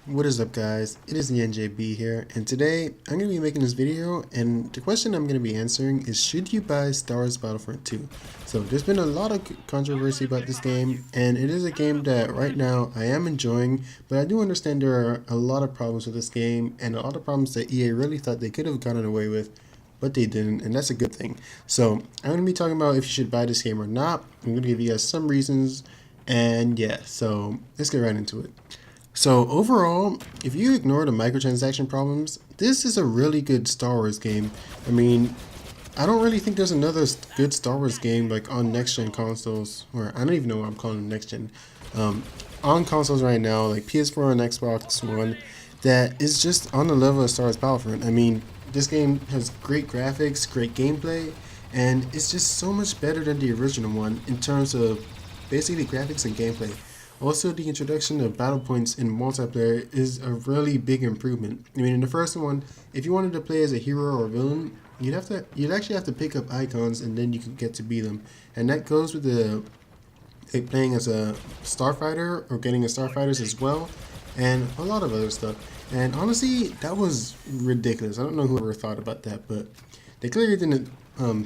What is up, guys? It is the NJB here, and today I'm going to be making this video, and the question I'm going to be answering is, should you buy Star Wars Battlefront 2? So there's been a lot of controversy about this game, and it is a game that right now I am enjoying, but I do understand there are a lot of problems with this game, and a lot of problems that EA really thought they could have gotten away with, but they didn't, and that's a good thing. So I'm going to be talking about if you should buy this game or not. I'm going to give you guys some reasons, and yeah, so let's get right into it. So overall, if you ignore the microtransaction problems, this is a really good Star Wars game. I mean, I don't really think there's another good Star Wars game like on next-gen consoles, or I don't even know what I'm calling them next-gen, on consoles right now, like PS4 and Xbox One, that is just on the level of Star Wars Battlefront. I mean, this game has great graphics, great gameplay, and it's just so much better than the original one in terms of basically graphics and gameplay. Also, the introduction of battle points in multiplayer is a really big improvement. I mean, in the first one, if you wanted to play as a hero or villain, you'd actually have to pick up icons and then you could get to be them. And that goes with the like playing as a starfighter or getting a starfighters as well, and a lot of other stuff. And honestly, that was ridiculous. I don't know whoever thought about that, but they clearly didn't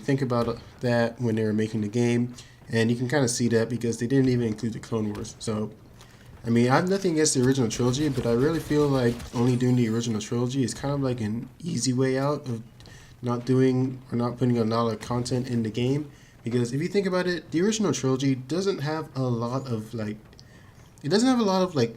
think about that when they were making the game. And you can kind of see that because they didn't even include the Clone Wars. So, I mean, I have nothing against the original trilogy, but I really feel like only doing the original trilogy is kind of like an easy way out of not doing or not putting a lot of content in the game. Because if you think about it, the original trilogy doesn't have a lot of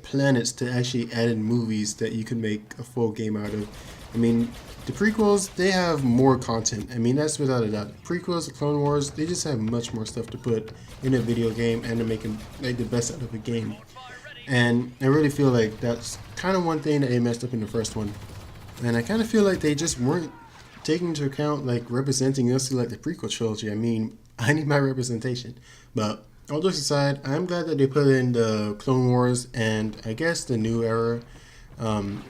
planets to actually add in movies that you could make a full game out of. I mean, the prequels, they have more content. I mean, that's without a doubt. The prequels, the Clone Wars, they just have much more stuff to put in a video game and to make the best out of a game. And I really feel like that's kind of one thing that they messed up in the first one. And I kind of feel like they just weren't taking into account like representing us like the prequel trilogy. I mean, I need my representation. But all jokes aside, I'm glad that they put in the Clone Wars and I guess the New Era,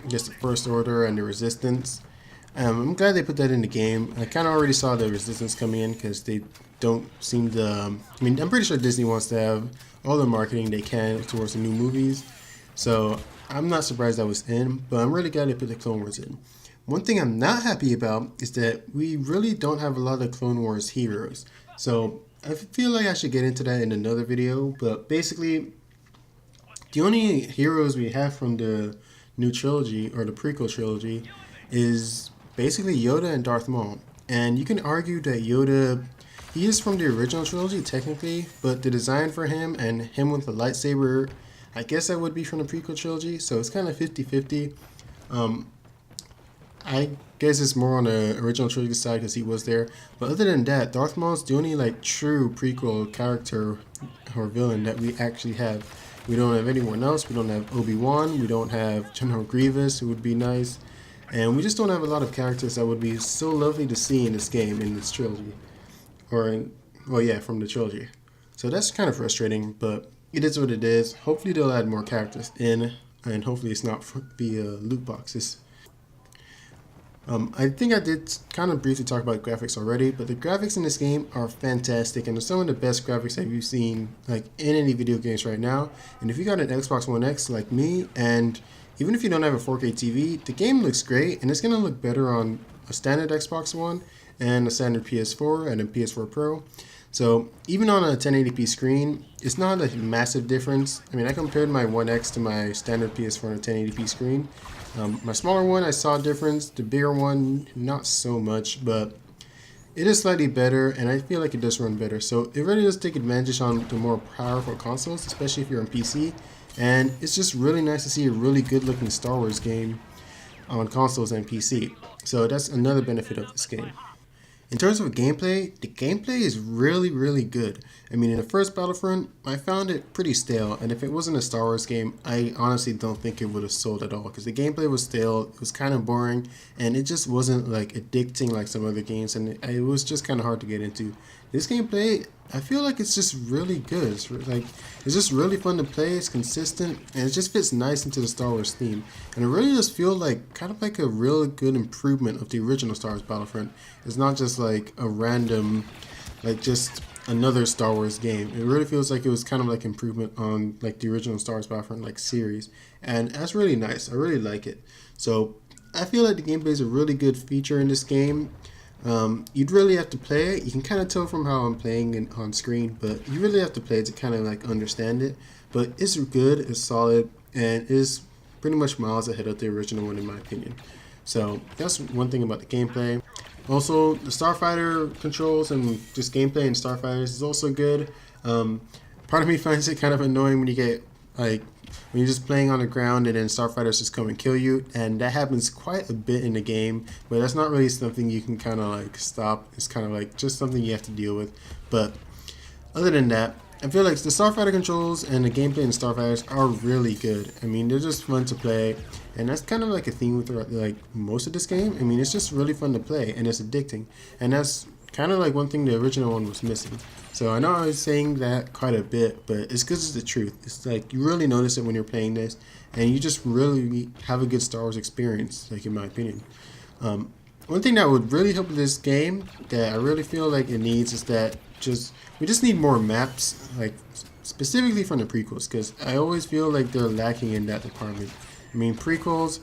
just the First Order and the Resistance. I'm glad they put that in the game. I kind of already saw the Resistance coming in because they don't seem to. I mean, I'm pretty sure Disney wants to have all the marketing they can towards the new movies. So I'm not surprised that was in, but I'm really glad they put the Clone Wars in. One thing I'm not happy about is that we really don't have a lot of Clone Wars heroes. So I feel like I should get into that in another video, but basically, the only heroes we have from the new trilogy or the prequel trilogy is basically Yoda and Darth Maul. And you can argue that Yoda, he is from the original trilogy technically, but the design for him and him with the lightsaber, I guess that would be from the prequel trilogy, so it's kind of 50-50. I guess it's more on the original trilogy side because he was there. But other than that, Darth Maul's the only like true prequel character or villain that we actually have. We don't have anyone else. We don't have Obi-Wan. We don't have General Grievous, who would be nice. And we just don't have a lot of characters that would be so lovely to see in this game, in this trilogy. Well, yeah, from the trilogy. So that's kind of frustrating, but it is what it is. Hopefully they'll add more characters in, and hopefully it's not via loot boxes. I think I did kind of briefly talk about graphics already, but the graphics in this game are fantastic, and they're some of the best graphics that you've seen like in any video games right now. And if you got an Xbox One X like me, and even if you don't have a 4K TV, the game looks great, and it's going to look better on a standard Xbox One and a standard PS4 and a PS4 Pro. So even on a 1080p screen, it's not a massive difference. I mean, I compared my One X to my standard PS4 on a 1080p screen. My smaller one, I saw a difference. The bigger one, not so much, but it is slightly better, and I feel like it does run better. So it really does take advantage on the more powerful consoles, especially if you're on PC. And it's just really nice to see a really good-looking Star Wars game on consoles and PC. So that's another benefit of this game. In terms of gameplay, the gameplay is really, really good. I mean, in the first Battlefront, I found it pretty stale, and if it wasn't a Star Wars game, I honestly don't think it would have sold at all, because the gameplay was stale, it was kind of boring, and it just wasn't like addicting like some other games, and it was just kind of hard to get into. This gameplay, I feel like it's just really good. It's just really fun to play, it's consistent, and it just fits nice into the Star Wars theme. And it really does feel like kind of like a real good improvement of the original Star Wars Battlefront. It's not just like a random, like just another Star Wars game. It really feels like it was kind of like improvement on like the original Star Wars Battlefront like series, and that's really nice. I really like it. So I feel like the gameplay is a really good feature in this game. You'd really have to play it. You can kind of tell from how I'm playing it on screen, but you really have to play it to kind of like understand it. But it's good, it's solid, and is pretty much miles ahead of the original one in my opinion. So that's one thing about the gameplay. Also, the Starfighter controls and just gameplay in Starfighters is also good. Part of me finds it kind of annoying when you get like when you're just playing on the ground and then Starfighters just come and kill you, and that happens quite a bit in the game. But that's not really something you can kind of like stop. It's kind of like just something you have to deal with. But other than that, I feel like the Starfighter controls and the gameplay in Starfighters are really good. I mean, they're just fun to play, and that's kind of like a theme with like most of this game. I mean, it's just really fun to play, and it's addicting, and that's kind of like one thing the original one was missing. So I know I was saying that quite a bit, but it's because it's the truth. It's like you really notice it when you're playing this, and you just really have a good Star Wars experience, like in my opinion. One thing that would really help with this game that I really feel like it needs is that we just need more maps, like specifically from the prequels, because I always feel like they're lacking in that department. I mean, prequels,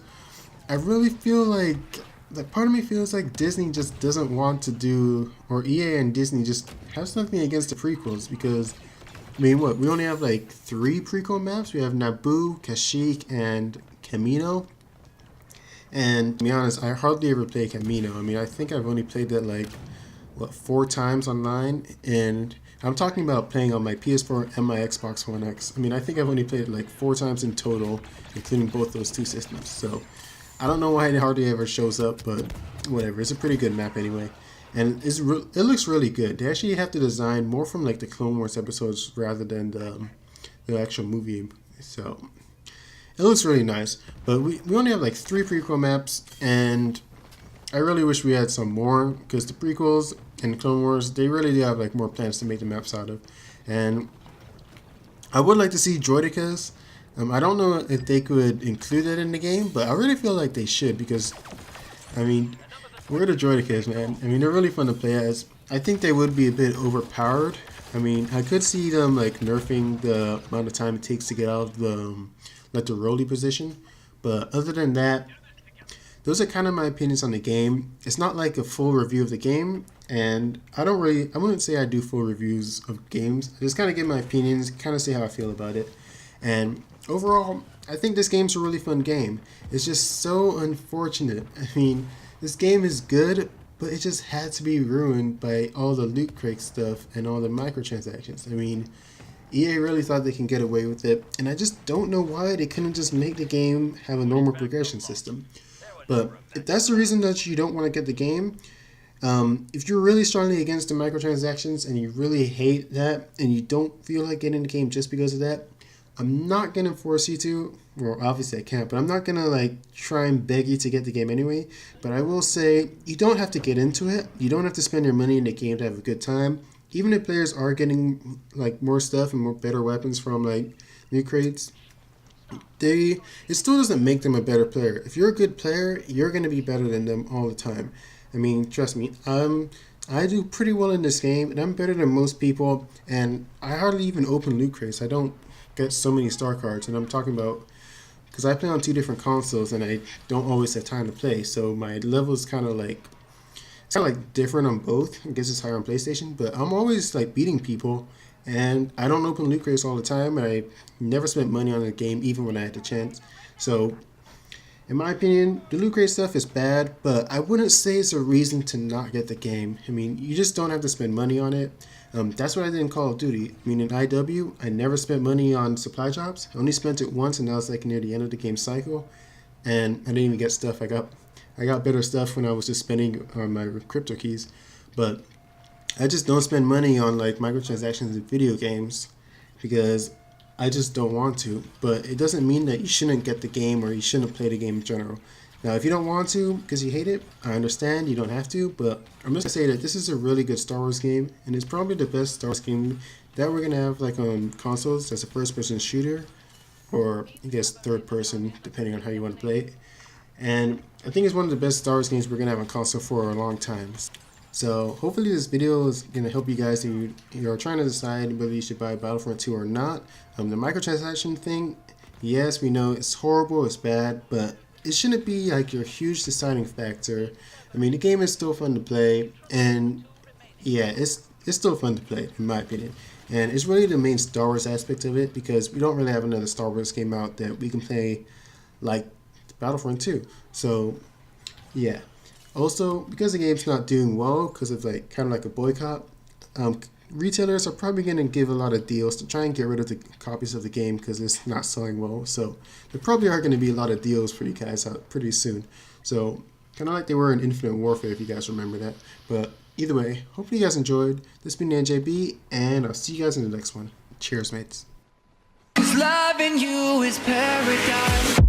I really feel like part of me feels like Disney just doesn't want to do, or EA and Disney just have something against the prequels, because I mean, what, we only have like 3 prequel maps. We have Naboo, Kashyyyk, and Kamino. And to be honest, I hardly ever play Camino. I mean, I think I've only played that like, 4 times online. And I'm talking about playing on my PS4 and my Xbox One X. I mean, I think I've only played it like 4 times in total, including both those 2 systems. So I don't know why it hardly ever shows up, but whatever. It's a pretty good map anyway. And it looks really good. They actually have to design more from like the Clone Wars episodes rather than the actual movie. So it looks really nice, but we only have like 3 prequel maps, and I really wish we had some more, because the prequels and Clone Wars, they really do have like more plans to make the maps out of. And I would like to see droidicas. I don't know if they could include that in the game, but I really feel like they should, because I mean, where are the droidicas, man? I mean, they're really fun to play as. I think they would be a bit overpowered. I mean, I could see them like nerfing the amount of time it takes to get out of the like the rolly position, but other than that, those are kind of my opinions on the game. It's not like a full review of the game, and I wouldn't say I do full reviews of games. I just kind of give my opinions, kind of say how I feel about it. And overall, I think this game's a really fun game. It's just so unfortunate. I mean, this game is good, but it just had to be ruined by all the loot crate stuff and all the microtransactions. I mean, EA really thought they can get away with it, and I just don't know why they couldn't just make the game have a normal progression system. But if that's the reason that you don't want to get the game, if you're really strongly against the microtransactions and you really hate that and you don't feel like getting the game just because of that, I'm not going to force you to. Well, obviously I can't, but I'm not going to like try and beg you to get the game anyway. But I will say, you don't have to get into it. You don't have to spend your money in the game to have a good time. Even if players are getting like more stuff and more better weapons from like loot crates, it still doesn't make them a better player. If you're a good player, you're going to be better than them all the time. I mean, trust me, I do pretty well in this game, and I'm better than most people, and I hardly even open loot crates. I don't get so many star cards, and I'm talking about because I play on 2 different consoles, and I don't always have time to play, so my level is kind of like different on both. I guess it's higher on PlayStation, but I'm always like beating people, and I don't open loot crates all the time. I never spent money on the game, even when I had the chance. So, in my opinion, the loot crate stuff is bad, but I wouldn't say it's a reason to not get the game. I mean, you just don't have to spend money on it. That's what I did in Call of Duty. I mean, in IW, I never spent money on supply drops. I only spent it once, and that was like near the end of the game cycle, and I didn't even get stuff. I got better stuff when I was just spending on my crypto keys, but I just don't spend money on like microtransactions in video games because I just don't want to. But it doesn't mean that you shouldn't get the game or you shouldn't play the game in general. Now, if you don't want to because you hate it, I understand. You don't have to, but I'm just gonna say that this is a really good Star Wars game, and it's probably the best Star Wars game that we're gonna have like on consoles as a first-person shooter, or I guess third-person, depending on how you want to play it. And I think it's one of the best Star Wars games we're gonna have on console for a long time. So hopefully this video is going to help you guys who are trying to decide whether you should buy Battlefront 2 or not. The microtransaction thing, yes, we know it's horrible, it's bad, but it shouldn't be like your huge deciding factor. I mean, the game is still fun to play, and yeah, it's still fun to play in my opinion. And it's really the main Star Wars aspect of it, because we don't really have another Star Wars game out that we can play like Battlefront 2. So yeah. Also, because the game's not doing well, because of like kind of like a boycott, retailers are probably going to give a lot of deals to try and get rid of the copies of the game because it's not selling well. So there probably are going to be a lot of deals for you guys out pretty soon. So kind of like they were in Infinite Warfare, if you guys remember that. But either way, hopefully you guys enjoyed. This has been NJB, and I'll see you guys in the next one. Cheers, mates. 'Cause loving you is paradise.